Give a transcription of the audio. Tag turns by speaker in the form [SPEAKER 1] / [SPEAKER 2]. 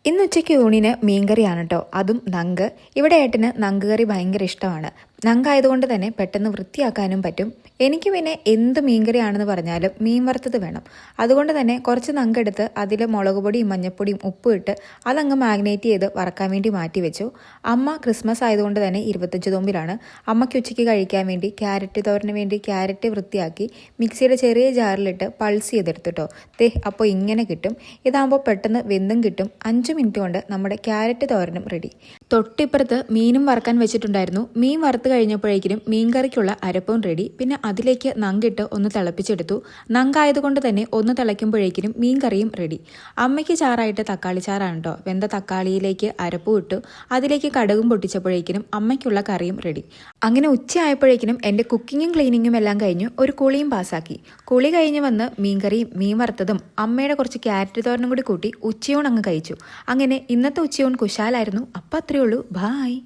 [SPEAKER 1] ഇന്ന് ഉച്ചയ്ക്ക് ഊണിന് മീൻകറിയാണ് കേട്ടോ. അതും നങ്ക്. ഇവിടെ ഏട്ടന് നങ്ക് കറി ഭയങ്കര ഇഷ്ടമാണ്. നങ്കായതുകൊണ്ട് തന്നെ പെട്ടെന്ന് വൃത്തിയാക്കാനും പറ്റും. എനിക്ക് പിന്നെ എന്ത് മീൻകറിയാണെന്ന് പറഞ്ഞാലും മീൻ വറുത്തത് വേണം. അതുകൊണ്ട് തന്നെ കുറച്ച് നങ്കെടുത്ത് അതിൽ മുളക് പൊടിയും മഞ്ഞൾപ്പൊടിയും ഉപ്പും ഇട്ട് അതങ്ങ് മാഗ്നേറ്റ് ചെയ്ത് വറക്കാൻ വേണ്ടി മാറ്റി വെച്ചു. അമ്മ ക്രിസ്മസ് ആയതുകൊണ്ട് തന്നെ 25 നോമ്പിലാണ്. അമ്മയ്ക്ക് ഉച്ചയ്ക്ക് കഴിക്കാൻ വേണ്ടി ക്യാരറ്റ് തോരന് വേണ്ടി ക്യാരറ്റ് വൃത്തിയാക്കി മിക്സിയുടെ ചെറിയ ജാറിലിട്ട് പൾസ് ചെയ്തെടുത്തു കേട്ടോ. അപ്പോൾ ഇങ്ങനെ കിട്ടും. ഇതാകുമ്പോൾ പെട്ടെന്ന് വെന്തും കിട്ടും. 5 മിനിറ്റ് കൊണ്ട് നമ്മുടെ ക്യാരറ്റ് തോരനും റെഡി. തൊട്ടിപ്പുറത്ത് മീനും വറക്കാൻ വെച്ചിട്ടുണ്ടായിരുന്നു. മീൻ വറുത്ത് കഴിഞ്ഞപ്പോഴേക്കും മീൻ കറിക്കുള്ള അരപ്പവും റെഡി. പിന്നെ അതിലേക്ക് നങ്കിട്ട് ഒന്ന് തിളപ്പിച്ചെടുത്തു. നങ്കായതുകൊണ്ട് തന്നെ ഒന്ന് തിളയ്ക്കുമ്പോഴേക്കും മീൻ കറിയും റെഡി. അമ്മയ്ക്ക് ചാറായിട്ട് തക്കാളി ചാറാണ് കേട്ടോ. വെന്ത തക്കാളിയിലേക്ക് അരപ്പും ഇട്ടു. അതിലേക്ക് കടുകും പൊട്ടിച്ചപ്പോഴേക്കും അമ്മയ്ക്കുള്ള കറിയും റെഡി. അങ്ങനെ ഉച്ചയായപ്പോഴേക്കും എൻ്റെ കുക്കിങ്ങും ക്ലീനിങ്ങും എല്ലാം കഴിഞ്ഞു. ഒരു കുളിയും പാസ്സാക്കി. കുളി കഴിഞ്ഞ് വന്ന് മീൻ കറിയും മീൻ വറുത്തതും അമ്മയുടെ കുറച്ച് ക്യാരറ്റ് തോരനും കൂടി കൂട്ടി ഉച്ചയൂൺ അങ്ങ് കഴിച്ചു. അങ്ങനെ ഇന്നത്തെ ഉച്ചയൂൺ കുശാലായിരുന്നു. അപ്പം അത്രയേ ഉള്ളൂ. ബായ്.